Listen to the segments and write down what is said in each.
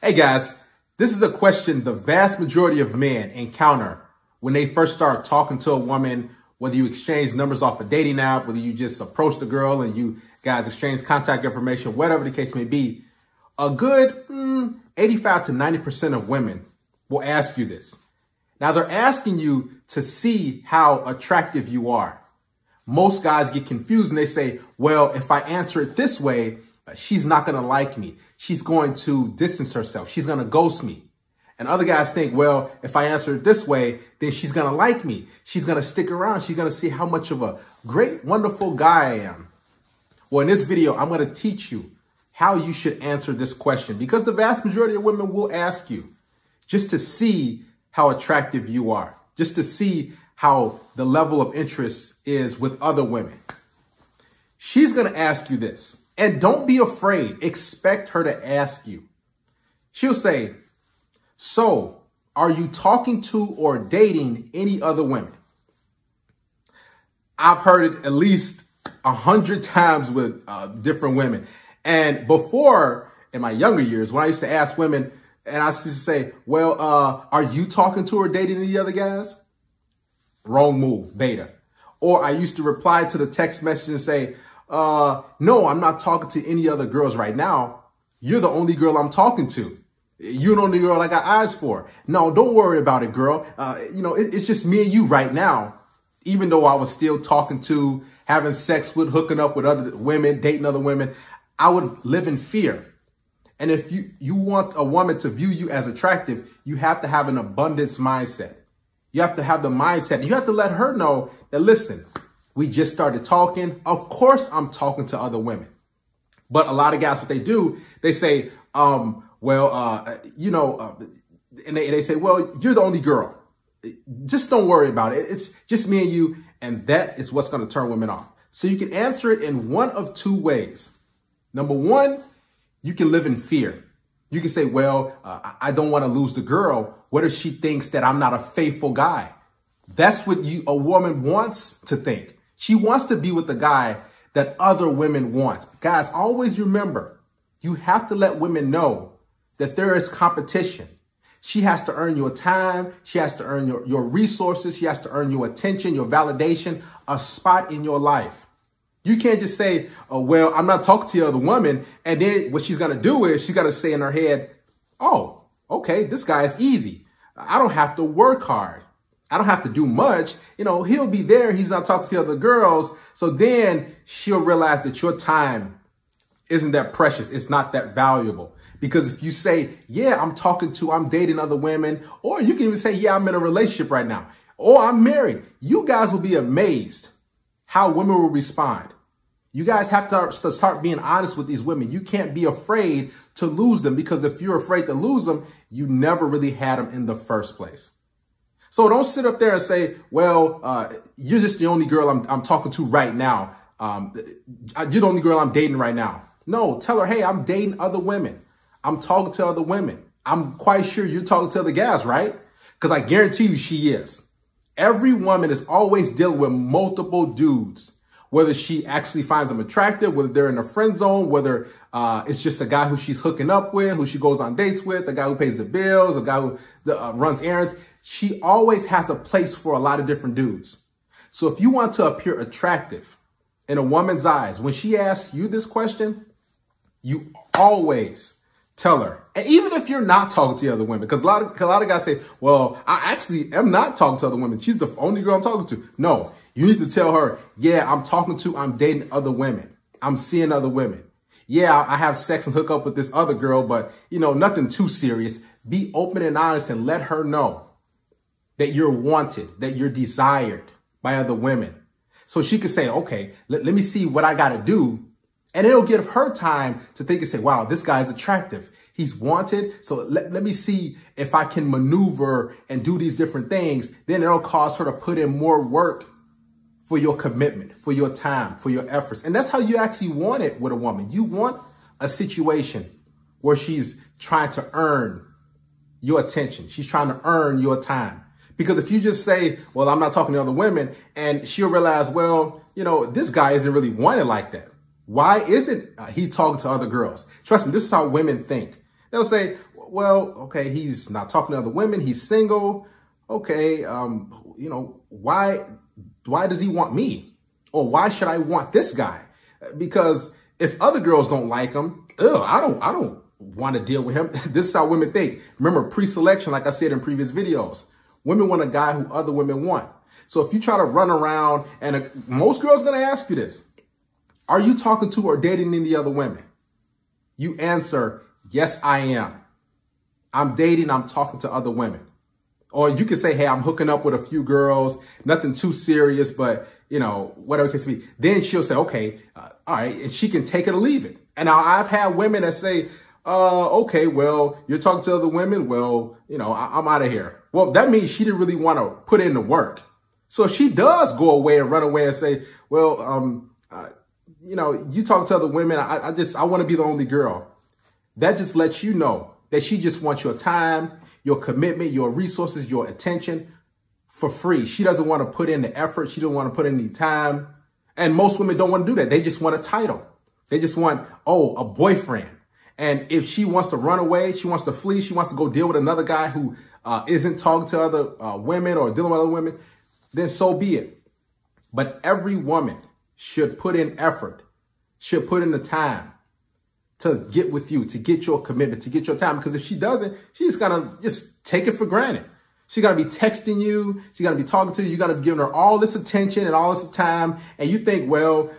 Hey guys, this is a question the vast majority of men encounter when they first start talking to a woman, whether you exchange numbers off a dating app, whether you just approach the girl and you guys exchange contact information, whatever the case may be. A good 85 to 90% of women will ask you this. Now they're asking you to see how attractive you are. Most guys get confused and they say, well, if I answer it this way, she's not going to like me. She's going to distance herself. She's going to ghost me. And other guys think, well, if I answer it this way, then she's going to like me. She's going to stick around. She's going to see how much of a great, wonderful guy I am. Well, in this video, I'm going to teach you how you should answer this question, because the vast majority of women will ask you just to see how attractive you are, just to see how the level of interest is with other women. She's going to ask you this. And don't be afraid. Expect her to ask you. She'll say, so are you talking to or dating any other women? I've heard it at least 100 times with different women. And before, in my younger years, when I used to ask women, and I used to say, well, are you talking to or dating any other guys? Wrong move, beta. Or I used to reply to the text message and say, no, I'm not talking to any other girls right now. You're the only girl I'm talking to. You're the only girl I got eyes for. No, don't worry about it, girl. It's just me and you right now. Even though I was still talking to, having sex with, hooking up with other women, dating other women, I would live in fear. And if you want a woman to view you as attractive, you have to have an abundance mindset. You have to have the mindset. And you have to let her know that, listen, we just started talking. Of course, I'm talking to other women. But a lot of guys, what they do, they say, and they say, well, you're the only girl. Just don't worry about it. It's just me and you. And that is what's going to turn women off. So you can answer it in one of two ways. Number one, you can live in fear. You can say, well, I don't want to lose the girl. What if she thinks that I'm not a faithful guy? That's what a woman wants to think. She wants to be with the guy that other women want. Guys, always remember, you have to let women know that there is competition. She has to earn your time. She has to earn your resources. She has to earn your attention, your validation, a spot in your life. You can't just say, oh, well, I'm not talking to the other woman. And then what she's going to do is she's got to say in her head, oh, okay, this guy is easy. I don't have to work hard. I don't have to do much. He'll be there. He's not talking to other girls. So then she'll realize that your time isn't that precious. It's not that valuable. Because if you say, yeah, I'm dating other women, or you can even say, yeah, I'm in a relationship right now, or I'm married, you guys will be amazed how women will respond. You guys have to start being honest with these women. You can't be afraid to lose them, because if you're afraid to lose them, you never really had them in the first place. So don't sit up there and say, well, you're just the only girl I'm talking to right now. You're the only girl I'm dating right now. No, tell her, hey, I'm dating other women. I'm talking to other women. I'm quite sure you're talking to other guys, right? Because I guarantee you she is. Every woman is always dealing with multiple dudes, whether she actually finds them attractive, whether they're in a friend zone, whether it's just a guy who she's hooking up with, who she goes on dates with, a guy who pays the bills, a guy who runs errands. She always has a place for a lot of different dudes. So if you want to appear attractive in a woman's eyes, when she asks you this question, you always tell her. And even if you're not talking to other women, because a lot of guys say, well, I actually am not talking to other women. She's the only girl I'm talking to. No, you need to tell her, yeah, I'm dating other women. I'm seeing other women. Yeah, I have sex and hook up with this other girl, but nothing too serious. Be open and honest and let her know that you're wanted, that you're desired by other women. So she could say, okay, let me see what I got to do. And it'll give her time to think and say, wow, this guy's attractive. He's wanted. So let me see if I can maneuver and do these different things. Then it'll cause her to put in more work for your commitment, for your time, for your efforts. And that's how you actually want it with a woman. You want a situation where she's trying to earn your attention. She's trying to earn your time. Because if you just say, well, I'm not talking to other women, and she'll realize, well, this guy isn't really wanted like that. Why isn't he talking to other girls? Trust me, this is how women think. They'll say, well, okay, he's not talking to other women. He's single. Okay, you know, why does he want me? Or why should I want this guy? Because if other girls don't like him, I don't want to deal with him. This is how women think. Remember, pre-selection, like I said in previous videos, women want a guy who other women want. So if you try to run around, and most girls going to ask you this, are you talking to or dating any other women? You answer, yes, I am. I'm dating, I'm talking to other women. Or you could say, hey, I'm hooking up with a few girls, nothing too serious, but, you know, whatever it can be. Then she'll say, okay, all right, and she can take it or leave it. And now I've had women that say, okay, well, you're talking to other women. Well, you know, I'm out of here. Well, that means she didn't really want to put in the work. So if she does go away and run away and say, well, you know, you talk to other women, I want to be the only girl. That just lets you know that she just wants your time, your commitment, your resources, your attention for free. She doesn't want to put in the effort. She doesn't want to put in any time. And most women don't want to do that. They just want a title. They just want, oh, a boyfriend. And if she wants to run away, she wants to flee, she wants to go deal with another guy who isn't talking to other women or dealing with other women, then so be it. But every woman should put in effort, should put in the time to get with you, to get your commitment, to get your time. Because if she doesn't, she's going to just take it for granted. She's going to be texting you. She's going to be talking to you. You're going to be giving her all this attention and all this time. And you think, well,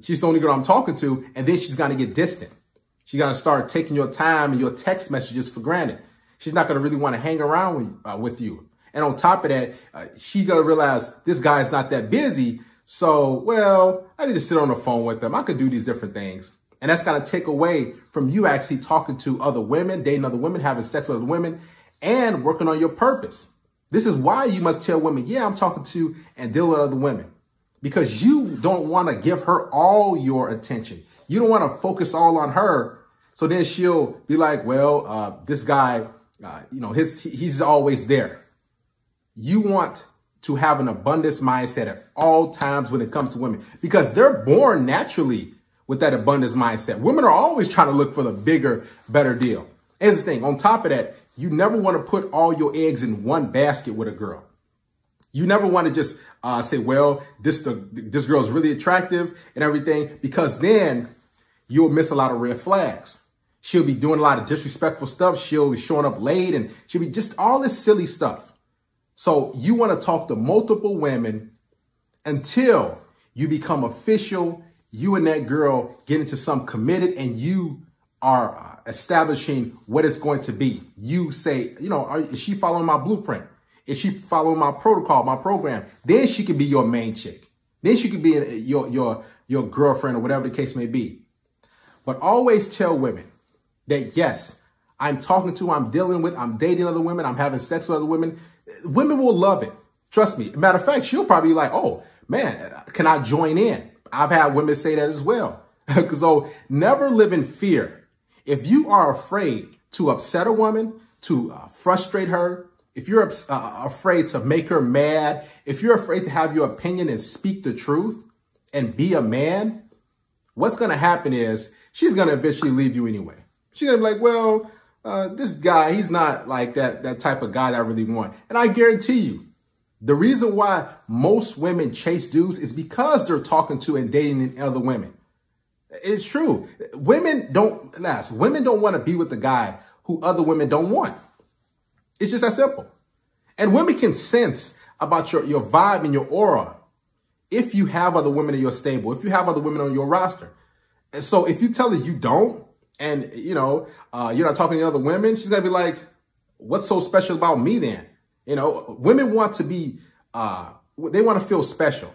she's the only girl I'm talking to. And then she's going to get distant. She's going to start taking your time and your text messages for granted. She's not going to really want to hang around with you. And on top of that, she's going to realize this guy's not that busy. So, well, I can just sit on the phone with them. I could do these different things. And that's going to take away from you actually talking to other women, dating other women, having sex with other women, and working on your purpose. This is why you must tell women, yeah, I'm talking to and deal with other women. Because you don't want to give her all your attention. You don't want to focus all on her. So then she'll be like, well, this guy, you know, he's always there. You want to have an abundance mindset at all times when it comes to women, because they're born naturally with that abundance mindset. Women are always trying to look for the bigger, better deal. Here's the thing. On top of that, you never want to put all your eggs in one basket with a girl. You never want to just say, well, this girl's really attractive and everything, because then you'll miss a lot of red flags. She'll be doing a lot of disrespectful stuff. She'll be showing up late and she'll be just all this silly stuff. So you want to talk to multiple women until you become official. You and that girl get into some committed, and you are establishing what it's going to be. You say, you know, is she following my blueprint? Is she following my protocol, my program? Then she could be your main chick. Then she could be your girlfriend or whatever the case may be. But always tell women that, yes, I'm talking to, I'm dealing with, I'm dating other women, I'm having sex with other women. Women will love it. Trust me. Matter of fact, she'll probably be like, oh, man, can I join in? I've had women say that as well. So never live in fear. If you are afraid to upset a woman, to frustrate her, if you're afraid to make her mad, if you're afraid to have your opinion and speak the truth and be a man, what's going to happen is she's going to eventually leave you anyway. She's going to be like, well, this guy, he's not like that type of guy that I really want. And I guarantee you, the reason why most women chase dudes is because they're talking to and dating other women. It's true. Women don't last. Women don't want to be with the guy who other women don't want. It's just that simple. And women can sense about your vibe and your aura if you have other women in your stable, if you have other women on your roster. And so if you tell her you don't, and, you know, you're not talking to other women, she's going to be like, what's so special about me then? You know, women want to be, they want to feel special.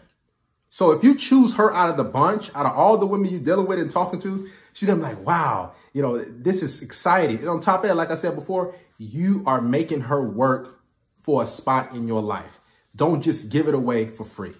So if you choose her out of the bunch, out of all the women you're dealing with and talking to, she's going to be like, wow, you know, this is exciting. And on top of that, like I said before, you are making her work for a spot in your life. Don't just give it away for free.